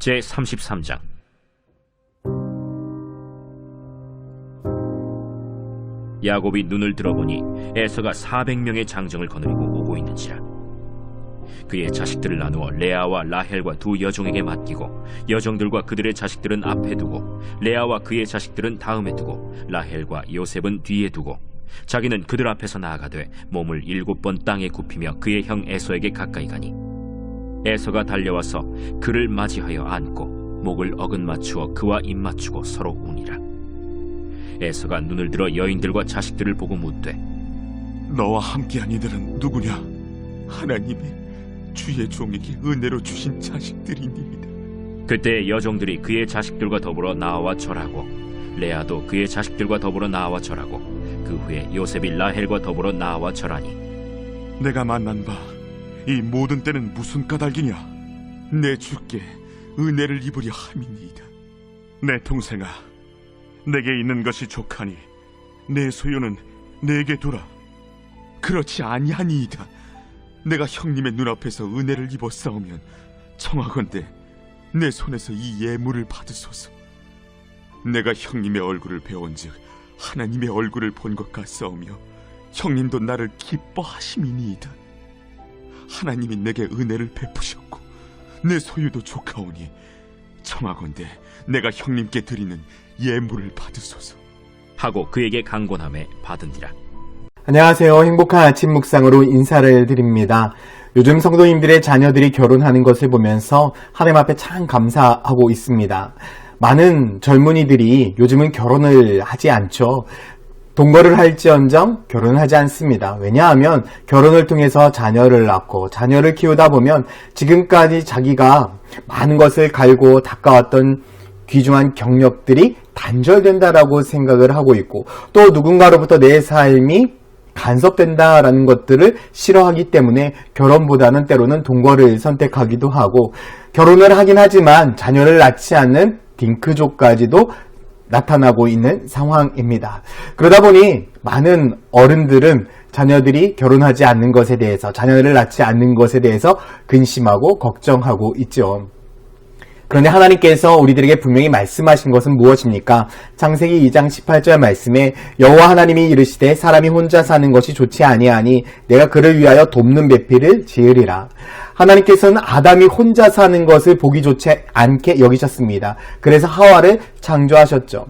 제33장. 야곱이 눈을 들어보니 에서가 400명의 장정을 거느리고 오고 있는지라. 그의 자식들을 나누어 레아와 라헬과 두 여종에게 맡기고 여종들과 그들의 자식들은 앞에 두고 레아와 그의 자식들은 다음에 두고 라헬과 요셉은 뒤에 두고 자기는 그들 앞에서 나아가되 몸을 7번 땅에 굽히며 그의 형 에서에게 가까이 가니 에서가 달려와서 그를 맞이하여 안고 목을 어긋맞추어 그와 입맞추고 서로 우니라. 에서가 눈을 들어 여인들과 자식들을 보고 묻되 너와 함께한 이들은 누구냐? 하나님이 주의 종에게 은혜로 주신 자식들이니이다. 그때 여종들이 그의 자식들과 더불어 나와 절하고 레아도 그의 자식들과 더불어 나와 절하고 그 후에 요셉이 라헬과 더불어 나와 절하니 내가 만난 바 이 모든 때는 무슨 까닭이냐? 내 주께 은혜를 입으려 함이니이다. 내 동생아, 내게 있는 것이 족하니 내 소유는 내게 두라. 그렇지 아니하니이다. 내가 형님의 눈앞에서 은혜를 입었사오면 청하건대 내 손에서 이 예물을 받으소서. 내가 형님의 얼굴을 배운즉 하나님의 얼굴을 본 것 같사오며 형님도 나를 기뻐하심이니이다. 하나님이 내게 은혜를 베푸셨고 내 소유도 족하오니 청하건대 내가 형님께 드리는 예물을 받으소서 하고 그에게 강권함에 받은지라. 안녕하세요. 행복한 아침 묵상으로 인사를 드립니다. 요즘 성도님들의 자녀들이 결혼하는 것을 보면서 하나님 앞에 참 감사하고 있습니다. 많은 젊은이들이 요즘은 결혼을 하지 않죠. 동거를 할지언정 결혼을 하지 않습니다. 왜냐하면 결혼을 통해서 자녀를 낳고 자녀를 키우다 보면 지금까지 자기가 많은 것을 갈고 닦아왔던 귀중한 경력들이 단절된다라고 생각을 하고 있고 또 누군가로부터 내 삶이 간섭된다라는 것들을 싫어하기 때문에 결혼보다는 때로는 동거를 선택하기도 하고 결혼을 하긴 하지만 자녀를 낳지 않는 딩크족까지도 나타나고 있는 상황입니다. 그러다 보니 많은 어른들은 자녀들이 결혼하지 않는 것에 대해서 자녀를 낳지 않는 것에 대해서 근심하고 걱정하고 있죠. 그런데 하나님께서 우리들에게 분명히 말씀하신 것은 무엇입니까? 창세기 2장 18절 말씀에 여호와 하나님이 이르시되 사람이 혼자 사는 것이 좋지 아니하니 내가 그를 위하여 돕는 배필을 지으리라. 하나님께서는 아담이 혼자 사는 것을 보기 좋지 않게 여기셨습니다. 그래서 하와를 창조하셨죠.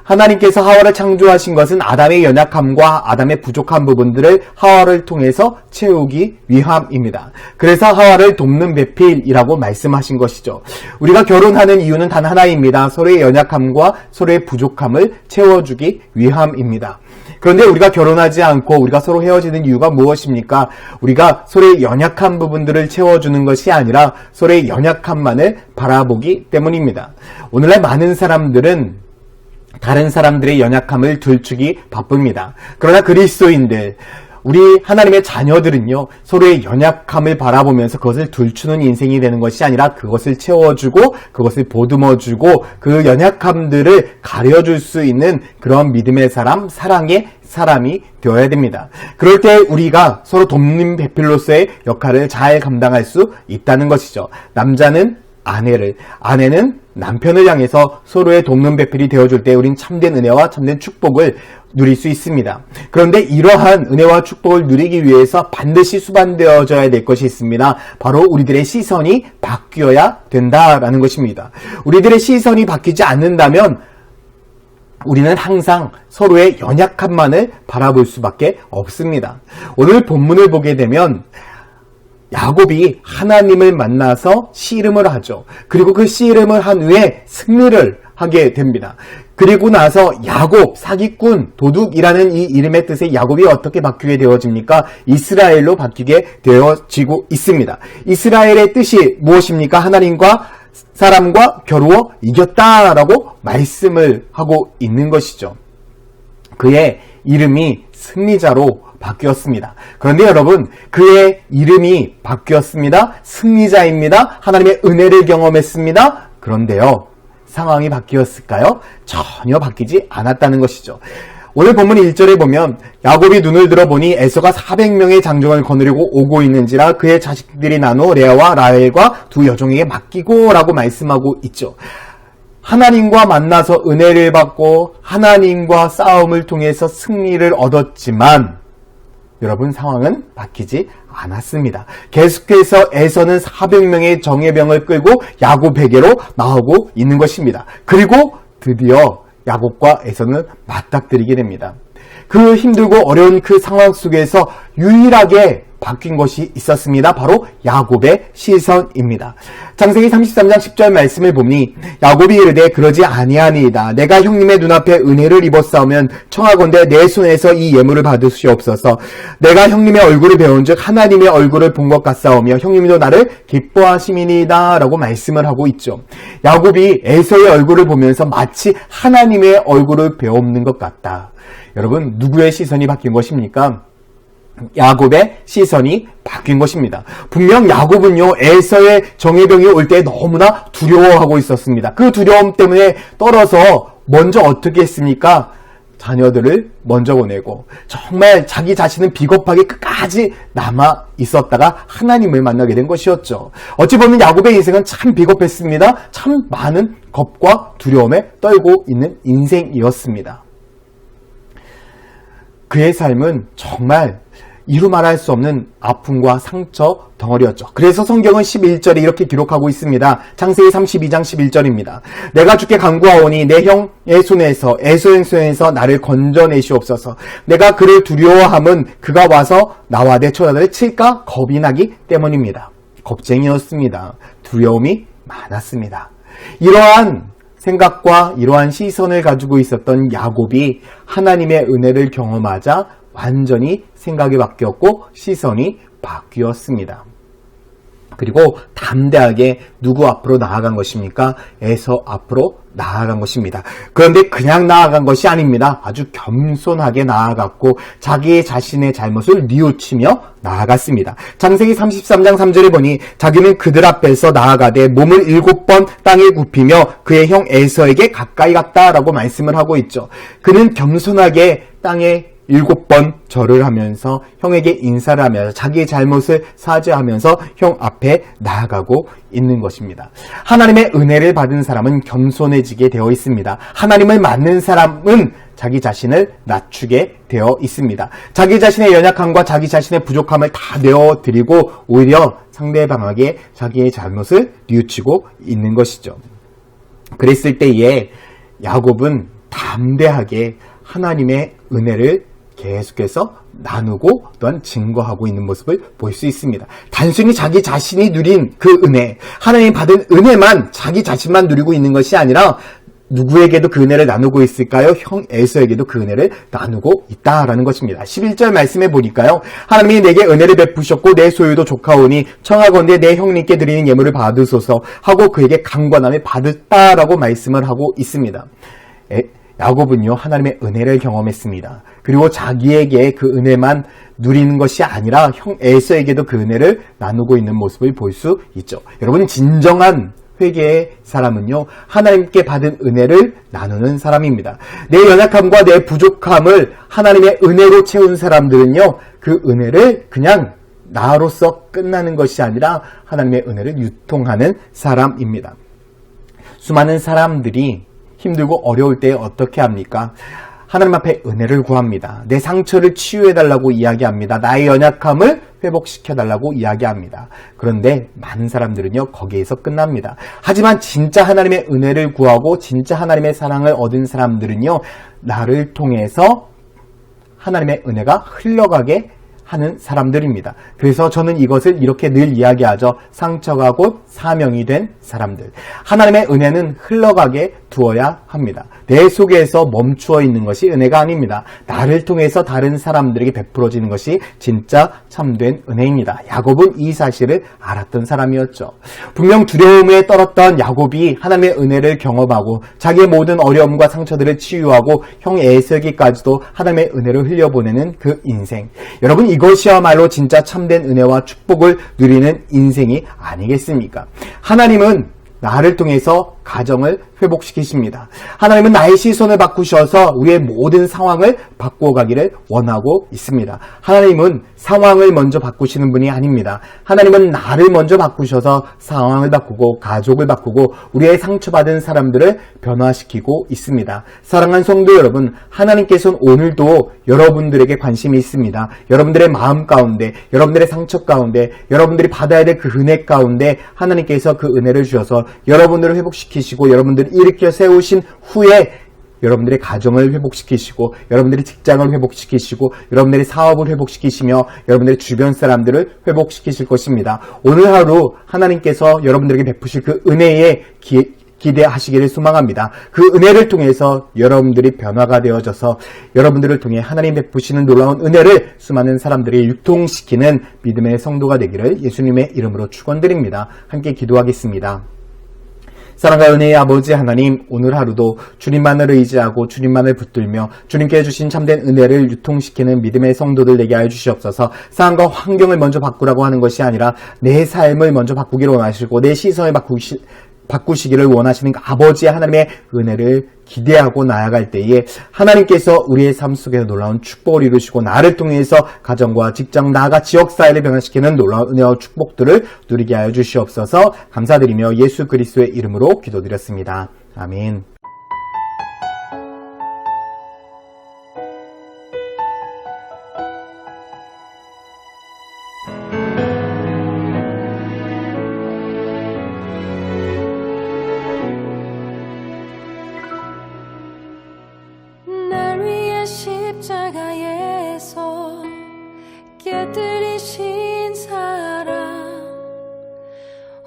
하나님께서 하와를 창조하신 것은 아담의 연약함과 아담의 부족한 부분들을 하와를 통해서 채우기 위함입니다. 그래서 하와를 돕는 배필이라고 말씀하신 것이죠. 우리가 결혼하는 이유는 단 하나입니다. 서로의 연약함과 서로의 부족함을 채워주기 위함입니다. 그런데 우리가 결혼하지 않고 우리가 서로 헤어지는 이유가 무엇입니까? 우리가 서로의 연약한 부분들을 채워주는 것이 아니라 서로의 연약함만을 바라보기 때문입니다. 오늘날 많은 사람들은 다른 사람들의 연약함을 들추기 바쁩니다. 그러나 그리스도인들, 우리 하나님의 자녀들은요, 서로의 연약함을 바라보면서 그것을 들추는 인생이 되는 것이 아니라 그것을 채워주고 그것을 보듬어주고 그 연약함들을 가려줄 수 있는 그런 믿음의 사람, 사랑의 사람이 되어야 됩니다. 그럴 때 우리가 서로 돕는 배필로서의 역할을 잘 감당할 수 있다는 것이죠. 남자는 아내를, 아내는 남편을 향해서 서로의 돕는 배필이 되어줄 때 우린 참된 은혜와 참된 축복을 누릴 수 있습니다. 그런데 이러한 은혜와 축복을 누리기 위해서 반드시 수반되어져야 될 것이 있습니다. 바로 우리들의 시선이 바뀌어야 된다라는 것입니다. 우리들의 시선이 바뀌지 않는다면 우리는 항상 서로의 연약함만을 바라볼 수밖에 없습니다. 오늘 본문을 보게 되면 야곱이 하나님을 만나서 씨름을 하죠. 그리고 그 씨름을 한 후에 승리를 하게 됩니다. 그리고 나서 야곱, 사기꾼, 도둑이라는 이 이름의 뜻의 야곱이 어떻게 바뀌게 되어집니까? 이스라엘로 바뀌게 되어지고 있습니다. 이스라엘의 뜻이 무엇입니까? 하나님과 사람과 겨루어 이겼다라고 말씀을 하고 있는 것이죠. 그의 이름이 승리자로 바뀌었습니다. 그런데 여러분, 그의 이름이 바뀌었습니다. 승리자입니다. 하나님의 은혜를 경험했습니다. 그런데요, 상황이 바뀌었을까요? 전혀 바뀌지 않았다는 것이죠. 오늘 본문 1절에 보면 야곱이 눈을 들어보니 에서가 400명의 장정을 거느리고 오고 있는지라 그의 자식들이 나누어 레아와 라헬과 두 여종에게 맡기고 라고 말씀하고 있죠. 하나님과 만나서 은혜를 받고 하나님과 싸움을 통해서 승리를 얻었지만 여러분 상황은 바뀌지 않았습니다. 계속해서 에서는 400명의 정예병을 끌고 야곱에게로 나오고 있는 것입니다. 그리고 드디어 야곱과 에서는 맞닥뜨리게 됩니다. 그 힘들고 어려운 그 상황 속에서 유일하게 바뀐 것이 있었습니다. 바로 야곱의 시선입니다. 창세기 33장 10절 말씀을 보니 야곱이 이르되 그러지 아니하니이다. 내가 형님의 눈앞에 은혜를 입었사오면 청하건대 내 손에서 이 예물을 받으시옵소서. 내가 형님의 얼굴을 배운즉 하나님의 얼굴을 본 것 같사오며 형님도 나를 기뻐하심이니이다 라고 말씀을 하고 있죠. 야곱이 에서의 얼굴을 보면서 마치 하나님의 얼굴을 배우는 것 같다. 여러분 누구의 시선이 바뀐 것입니까? 야곱의 시선이 바뀐 것입니다. 분명 야곱은요 에서의 정예병이 올 때 너무나 두려워하고 있었습니다. 그 두려움 때문에 떨어서 먼저 어떻게 했습니까? 자녀들을 먼저 보내고 정말 자기 자신은 비겁하게 끝까지 남아 있었다가 하나님을 만나게 된 것이었죠. 어찌 보면 야곱의 인생은 참 비겁했습니다. 참 많은 겁과 두려움에 떨고 있는 인생이었습니다. 그의 삶은 정말 이루 말할 수 없는 아픔과 상처 덩어리였죠. 그래서 성경은 11절에 이렇게 기록하고 있습니다. 창세기 32장 11절입니다. 내가 주께 간구하오니 내 형의 손에서 에서의 손에서 나를 건져내시옵소서. 내가 그를 두려워함은 그가 와서 나와 내 처자들을 칠까 겁이 나기 때문입니다. 겁쟁이였습니다. 두려움이 많았습니다. 이러한 생각과 이러한 시선을 가지고 있었던 야곱이 하나님의 은혜를 경험하자 완전히 생각이 바뀌었고 시선이 바뀌었습니다. 그리고 담대하게 누구 앞으로 나아간 것입니까? 에서 앞으로 나아간 것입니다. 그런데 그냥 나아간 것이 아닙니다. 아주 겸손하게 나아갔고 자기 자신의 잘못을 뉘우치며 나아갔습니다. 창세기 33장 3절에 보니 자기는 그들 앞에서 나아가되 몸을 7번 땅에 굽히며 그의 형 에서에게 가까이 갔다라고 말씀을 하고 있죠. 그는 겸손하게 땅에 7번 절을 하면서 형에게 인사를 하면서 자기의 잘못을 사죄하면서 형 앞에 나아가고 있는 것입니다. 하나님의 은혜를 받은 사람은 겸손해지게 되어 있습니다. 하나님을 만난 사람은 자기 자신을 낮추게 되어 있습니다. 자기 자신의 연약함과 자기 자신의 부족함을 다 내어드리고 오히려 상대방에게 자기의 잘못을 뉘우치고 있는 것이죠. 그랬을 때에 야곱은 담대하게 하나님의 은혜를 계속해서 나누고 또한 증거하고 있는 모습을 볼 수 있습니다. 단순히 자기 자신이 누린 그 은혜, 하나님 받은 은혜만 자기 자신만 누리고 있는 것이 아니라 누구에게도 그 은혜를 나누고 있을까요? 형 에서에게도 그 은혜를 나누고 있다라는 것입니다. 11절 말씀해 보니까요. 하나님이 내게 은혜를 베푸셨고 내 소유도 조카오니 청하건대 내 형님께 드리는 예물을 받으소서 하고 그에게 강권함을 받았다라고 말씀을 하고 있습니다. 야곱은요 하나님의 은혜를 경험했습니다. 그리고 자기에게 그 은혜만 누리는 것이 아니라 형 에서에게도 그 은혜를 나누고 있는 모습을 볼 수 있죠. 여러분 진정한 회개의 사람은요 하나님께 받은 은혜를 나누는 사람입니다. 내 연약함과 내 부족함을 하나님의 은혜로 채운 사람들은요 그 은혜를 그냥 나로서 끝나는 것이 아니라 하나님의 은혜를 유통하는 사람입니다. 수많은 사람들이 힘들고 어려울 때 어떻게 합니까? 하나님 앞에 은혜를 구합니다. 내 상처를 치유해달라고 이야기합니다. 나의 연약함을 회복시켜달라고 이야기합니다. 그런데 많은 사람들은요 거기에서 끝납니다. 하지만 진짜 하나님의 은혜를 구하고 진짜 하나님의 사랑을 얻은 사람들은요 나를 통해서 하나님의 은혜가 흘러가게 하는 사람들입니다. 그래서 저는 이것을 이렇게 늘 이야기하죠. 상처가 곧 사명이 된 사람들. 하나님의 은혜는 흘러가게 두어야 합니다. 내 속에서 멈추어 있는 것이 은혜가 아닙니다. 나를 통해서 다른 사람들에게 베풀어지는 것이 진짜 참된 은혜입니다. 야곱은 이 사실을 알았던 사람이었죠. 분명 두려움에 떨었던 야곱이 하나님의 은혜를 경험하고 자기의 모든 어려움과 상처들을 치유하고 형 에서에게까지도 하나님의 은혜를 흘려보내는 그 인생. 여러분 이것이야말로 진짜 참된 은혜와 축복을 누리는 인생이 아니겠습니까? 하나님은 나를 통해서 가정을 회복시키십니다. 하나님은 나의 시선을 바꾸셔서 우리의 모든 상황을 바꾸어 가기를 원하고 있습니다. 하나님은 상황을 먼저 바꾸시는 분이 아닙니다. 하나님은 나를 먼저 바꾸셔서 상황을 바꾸고 가족을 바꾸고 우리의 상처받은 사람들을 변화시키고 있습니다. 사랑하는 성도 여러분, 하나님께서는 오늘도 여러분들에게 관심이 있습니다. 여러분들의 마음 가운데, 여러분들의 상처 가운데, 여러분들이 받아야 될 그 은혜 가운데 하나님께서 그 은혜를 주셔서 여러분들을 회복시키시고 여러분들을 일으켜 세우신 후에 여러분들의 가정을 회복시키시고 여러분들의 직장을 회복시키시고 여러분들의 사업을 회복시키시며 여러분들의 주변 사람들을 회복시키실 것입니다. 오늘 하루 하나님께서 여러분들에게 베푸실 그 은혜에 기대하시기를 소망합니다. 그 은혜를 통해서 여러분들이 변화가 되어져서 여러분들을 통해 하나님 베푸시는 놀라운 은혜를 수많은 사람들이 유통시키는 믿음의 성도가 되기를 예수님의 이름으로 축원드립니다. 함께 기도하겠습니다. 사랑과 은혜의 아버지 하나님, 오늘 하루도 주님만을 의지하고 주님만을 붙들며 주님께 주신 참된 은혜를 유통시키는 믿음의 성도들 되게 하여 주시옵소서. 상황과 환경을 먼저 바꾸라고 하는 것이 아니라 내 삶을 먼저 바꾸기를 원하시고 내 시선을 바꾸시기를 원하시는 아버지의 하나님의 은혜를 기대하고 나아갈 때에 하나님께서 우리의 삶 속에서 놀라운 축복을 이루시고 나를 통해서 가정과 직장 나아가 지역사회를 변화시키는 놀라운 은혜와 축복들을 누리게 하여 주시옵소서. 감사드리며 예수 그리스도의 이름으로 기도드렸습니다. 아멘. 십자가에서 깨뜨리신 사랑,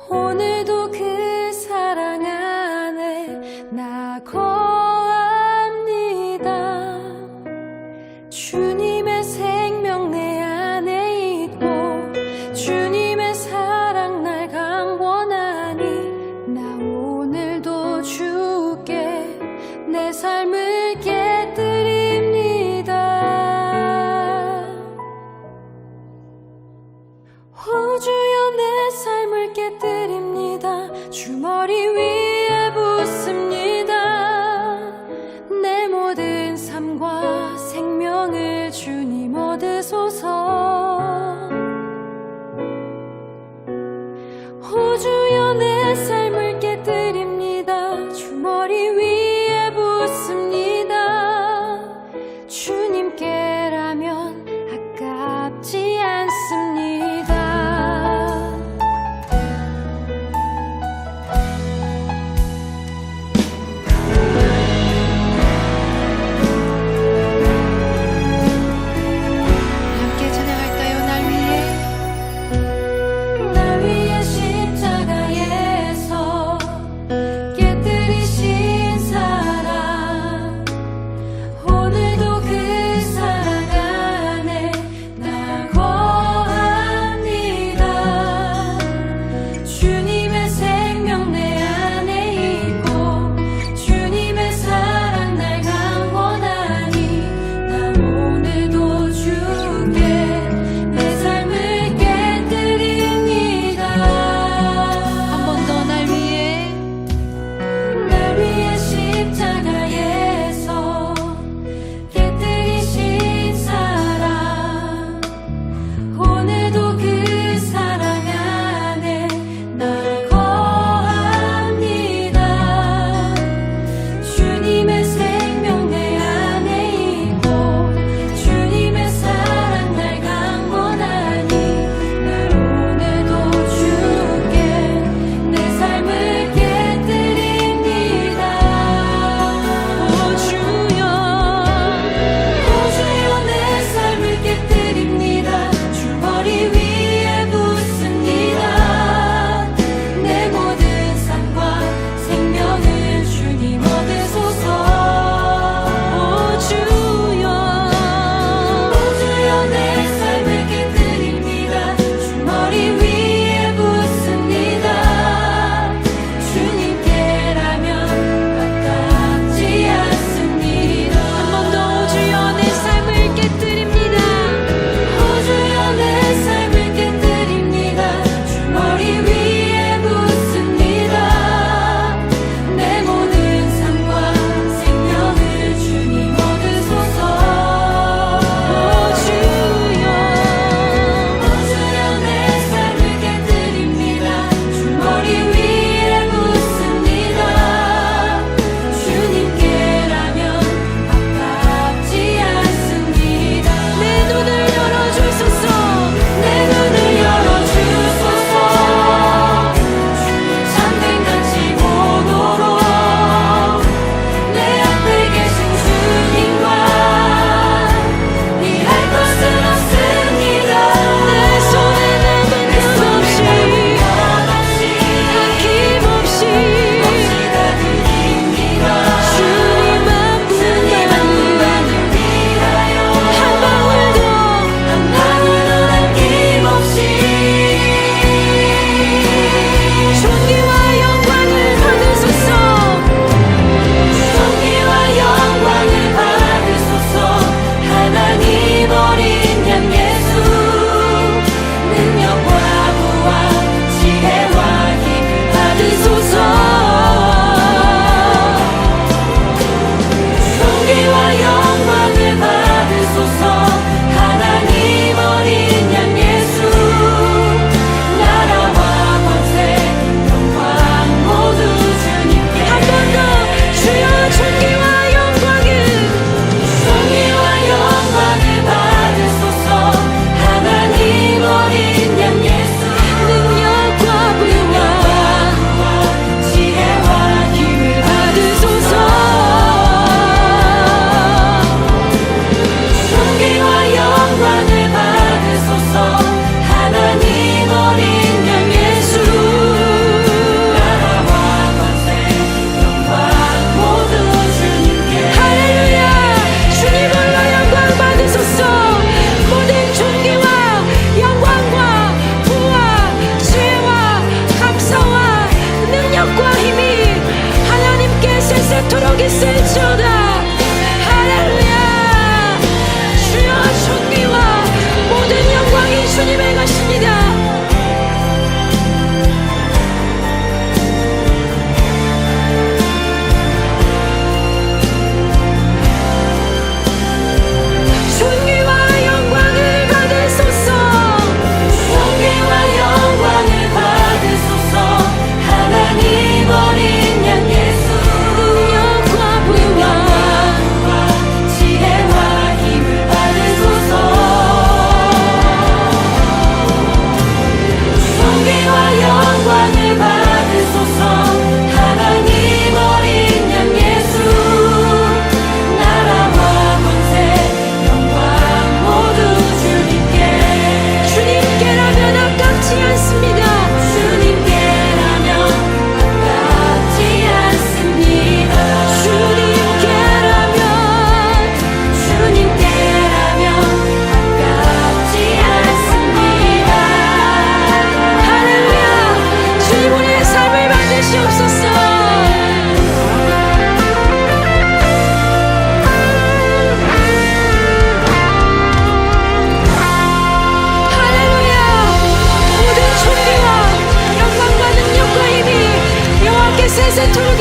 오늘도 그 사랑 안에 나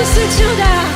있을 주다